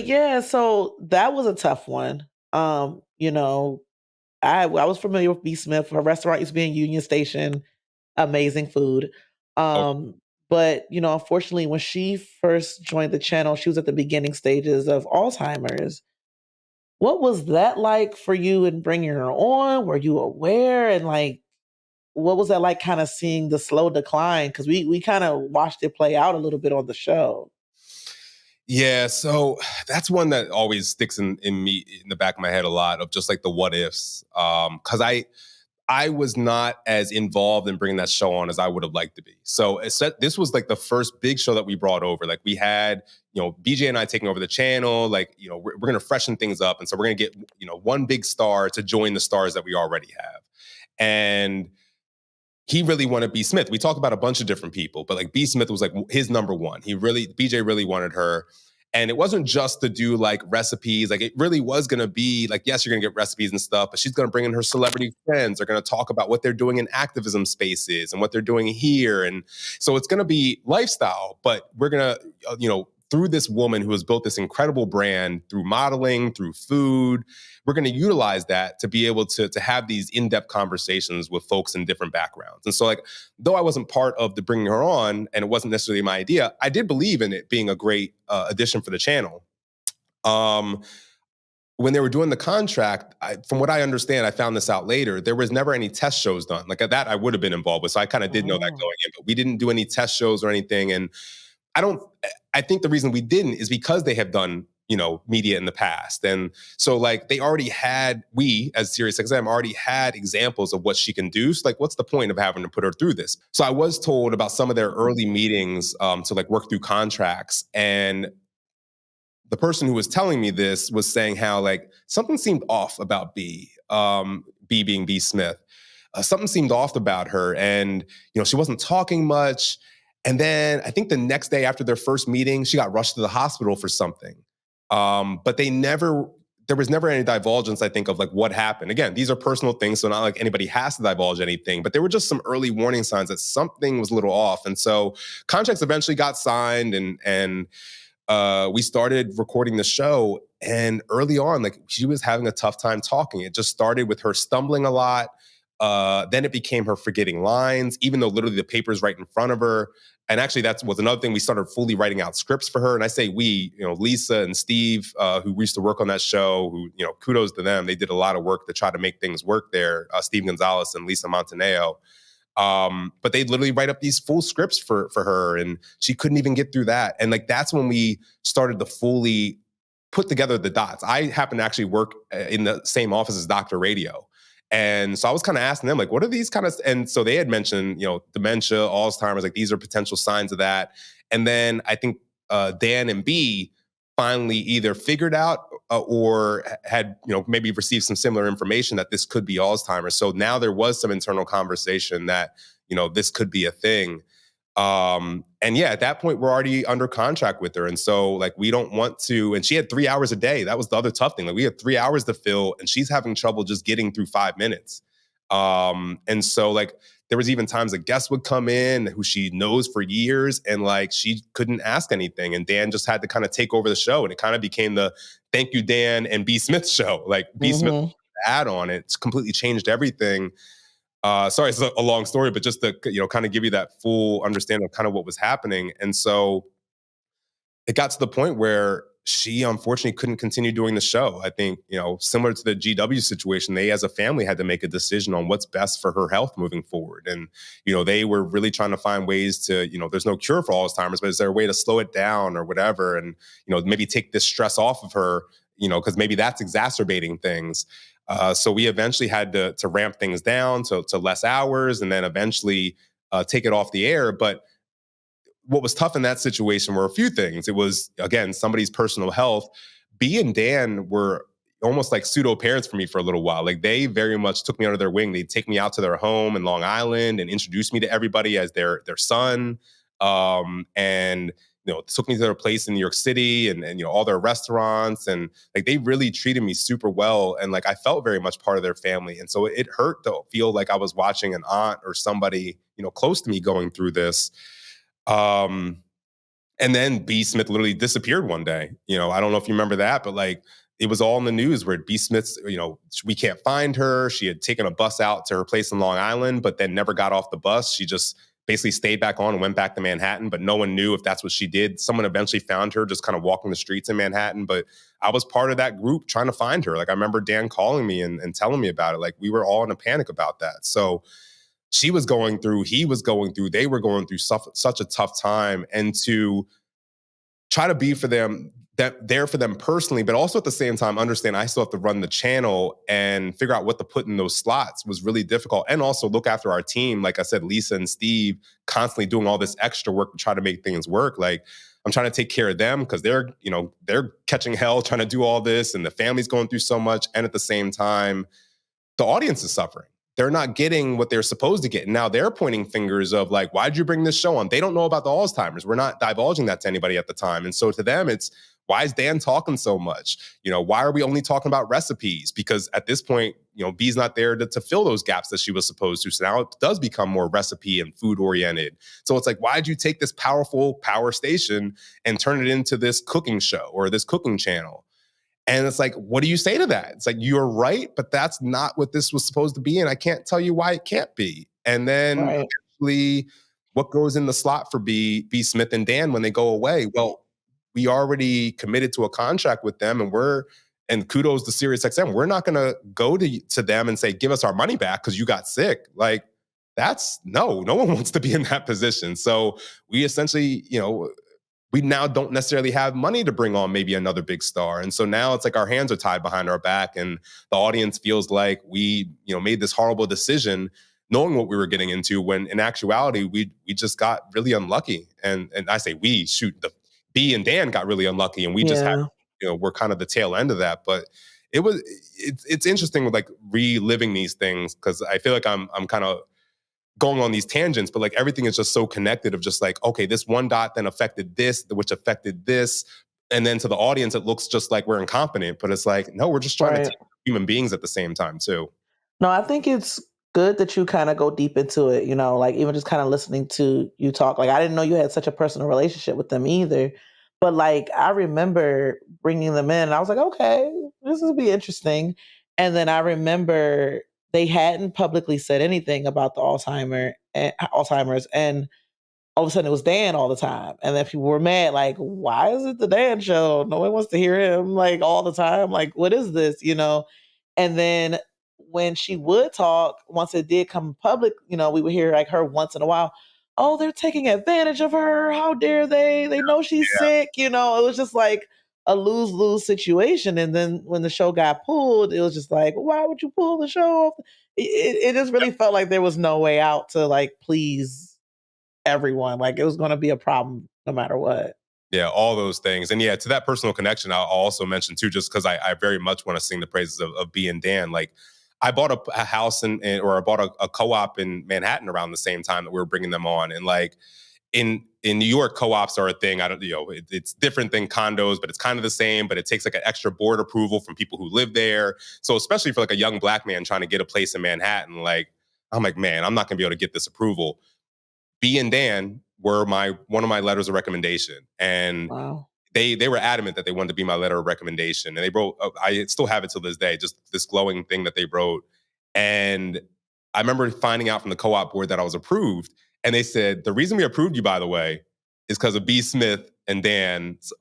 But yeah, so that was a tough one. You know, I was familiar with B. Smith. Her restaurant used to be in Union Station. Amazing food. Oh, Um, but you know, unfortunately, when she first joined the channel, she was at the beginning stages of Alzheimer's. What was that like for you in bringing her on? Were you aware? And like, what was that like kind of seeing the slow decline? Because we kind of watched it play out a little bit on the show. yeah. So that's one that always sticks in me in the back of my head a lot of just like the what ifs. Because I was not as involved in bringing that show on as I would have liked to be. So this was like the first big show that we brought over. Like we had, BJ and I taking over the channel. Like, we're going to freshen things up. And so we're going to get, one big star to join the stars that we already have. And he really wanted B. Smith. We talked about a bunch of different people, but like B. Smith was like his number one. BJ really wanted her. And it wasn't just to do like recipes. Like it really was going to be like, yes, you're going to get recipes and stuff, but she's going to bring in her celebrity friends. They're going to talk about what they're doing in activism spaces and what they're doing here. And so it's going to be lifestyle, but we're going to, through this woman who has built this incredible brand through modeling, through food, we're going to utilize that to be able to have these in-depth conversations with folks in different backgrounds. And so like, though I wasn't part of the bringing her on and it wasn't necessarily my idea, I did believe in it being a great addition for the channel. When they were doing the contract, from what I understand, I found this out later, there was never any test shows done. Like that I would have been involved with. So I kind of did know that Oh. going in, but we didn't do any test shows or anything. And I think the reason we didn't is because they have done, media in the past. And so like we as SiriusXM already had examples of what she can do. So like, what's the point of having to put her through this? So I was told about some of their early meetings to like work through contracts. And the person who was telling me this was saying how like something seemed off about B being B Smith. Something seemed off about her, and she wasn't talking much. And then I think the next day after their first meeting, she got rushed to the hospital for something. But there was never any divulgence, I think, of like what happened. Again, these are personal things, so not like anybody has to divulge anything, but there were just some early warning signs that something was a little off. And so contracts eventually got signed and we started recording the show. And early on, like she was having a tough time talking. It just started with her stumbling a lot. Then it became her forgetting lines, even though literally the paper's right in front of her. And actually, that was another thing. We started fully writing out scripts for her. And I say we, Lisa and Steve, who used to work on that show, who, kudos to them. They did a lot of work to try to make things work there. Steve Gonzalez and Lisa Montaneo. But they'd literally write up these full scripts for her, and she couldn't even get through that. And like, that's when we started to fully put together the dots. I happen to actually work in the same office as Dr. Radio. And so I was kind of asking them, like, what are these kind of, and so they had mentioned, dementia, Alzheimer's, like these are potential signs of that. And then I think Dan and B finally either figured out or had, maybe received some similar information that this could be Alzheimer's. So now there was some internal conversation that, this could be a thing. And yeah, at that point, we're already under contract with her. And so like, we don't want to, and she had 3 hours a day. That was the other tough thing. Like we had 3 hours to fill and she's having trouble just getting through 5 minutes. And so like, there was even times a guest would come in who she knows for years and like, she couldn't ask anything. And Dan just had to kind of take over the show. And it kind of became the thank you, Dan and B Smith show. Like B Smith add on it. It's completely changed everything. Sorry, it's a long story, but just to kind of give you that full understanding of kind of what was happening. And so it got to the point where she unfortunately couldn't continue doing the show. I think, similar to the GW situation, they as a family had to make a decision on what's best for her health moving forward. And, they were really trying to find ways to, there's no cure for Alzheimer's, but is there a way to slow it down or whatever? And, maybe take this stress off of her, because maybe that's exacerbating things. So we eventually had to ramp things down to less hours and then eventually take it off the air. But what was tough in that situation were a few things. It was, again, somebody's personal health. B and Dan were almost like pseudo parents for me for a little while. Like they very much took me under their wing. They'd take me out to their home in Long Island and introduce me to everybody as their son. And took me to their place in New York City and all their restaurants. And like, they really treated me super well. And like, I felt very much part of their family. And so it hurt to feel like I was watching an aunt or somebody, close to me going through this. And And then B. Smith literally disappeared one day. I don't know if you remember that, but like it was all in the news where B. Smith's, we can't find her. She had taken a bus out to her place in Long Island, but then never got off the bus. She just basically stayed back on and went back to Manhattan, but no one knew if that's what she did. Someone eventually found her just kind of walking the streets in Manhattan, but I was part of that group trying to find her. Like I remember Dan calling me and telling me about it. Like we were all in a panic about that. So she was going through, he was going through, they were going through such a tough time. And to try to be for them, there for them personally, but also at the same time, understand I still have to run the channel and figure out what to put in those slots was really difficult. And also look after our team. Like I said, Lisa and Steve constantly doing all this extra work to try to make things work. Like I'm trying to take care of them because they're catching hell trying to do all this and the family's going through so much. And at the same time, the audience is suffering. They're not getting what they're supposed to get. And now they're pointing fingers of like, why'd you bring this show on? They don't know about the Alzheimer's. We're not divulging that to anybody at the time. And so to them, it's, why is Dan talking so much? Why are we only talking about recipes? Because at this point, B's not there to fill those gaps that she was supposed to. So now it does become more recipe and food oriented. So it's like, why'd you take this powerful power station and turn it into this cooking show or this cooking channel? And it's like, what do you say to that? It's like, you're right, but that's not what this was supposed to be. And I can't tell you why it can't be. And then actually, what goes in the slot for B. Smith and Dan when they go away? Well, we already committed to a contract with them and kudos to SiriusXM. We're not going to go to them and say, give us our money back because you got sick. Like no one wants to be in that position. So we essentially, we now don't necessarily have money to bring on maybe another big star. And so now it's like our hands are tied behind our back and the audience feels like we, made this horrible decision knowing what we were getting into when in actuality, we just got really unlucky. And I say the B and Dan got really unlucky and we just had, we're kind of the tail end of that. But it's interesting with like reliving these things because I feel like I'm kind of going on these tangents, but like everything is just so connected of just like, okay, this one dot then affected this, which affected this. And then to the audience, it looks just like we're incompetent, but it's like, no, we're just trying to take human beings at the same time too. No, I think it's good that you kind of go deep into it, like even just kind of listening to you talk. Like I didn't know you had such a personal relationship with them either. But like I remember bringing them in and I was like, okay, this will be interesting. And then I remember they hadn't publicly said anything about the Alzheimer's and all of a sudden it was Dan all the time. And then people were mad, like, why is it the Dan show? No one wants to hear him like all the time. Like, what is this? And then when she would talk, once it did come public, we would hear like her once in a while. Oh, they're taking advantage of her. How dare they? They know she's sick. It was just like a lose-lose situation. And then when the show got pulled, it was just like, why would you pull the show off? It just really felt like there was no way out to like please everyone. Like it was going to be a problem no matter what. Yeah, all those things. And yeah, to that personal connection, I'll also mention too, just because I very much want to sing the praises of B and Dan. Like I bought a house or I bought a co-op in Manhattan around the same time that we were bringing them on. And like in New York, co-ops are a thing. It's different than condos, but it's kind of the same, but it takes like an extra board approval from people who live there. So especially for like a young Black man trying to get a place in Manhattan, like, I'm like, man, I'm not gonna be able to get this approval. B and Dan were one of my letters of recommendation. And wow. They were adamant that they wanted to be my letter of recommendation. And they wrote, I still have it to this day, just this glowing thing that they wrote. And I remember finding out from the co-op board that I was approved. And they said, the reason we approved you, by the way, is because of B. Smith and Dan's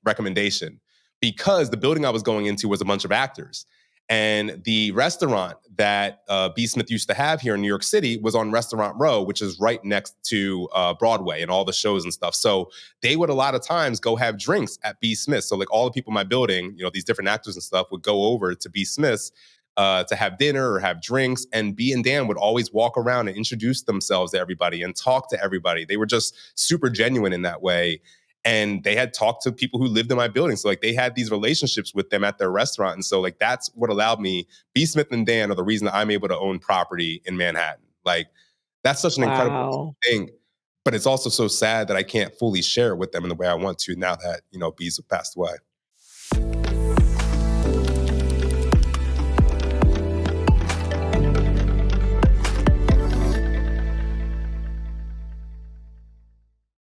recommendation. Because the building I was going into was a bunch of actors. And the restaurant that B. Smith used to have here in New York City was on Restaurant Row, which is right next to Broadway and all the shows and stuff. So they would a lot of times go have drinks at B. Smith. So like all the people in my building, these different actors and stuff would go over to B. Smith's to have dinner or have drinks. And B and Dan would always walk around and introduce themselves to everybody and talk to everybody. They were just super genuine in that way. And they had talked to people who lived in my building. So like they had these relationships with them at their restaurant. And so like that's what allowed me, B. Smith and Dan are the reason that I'm able to own property in Manhattan. Like that's such an incredible thing. But it's also so sad that I can't fully share it with them in the way I want to now that, B's passed away.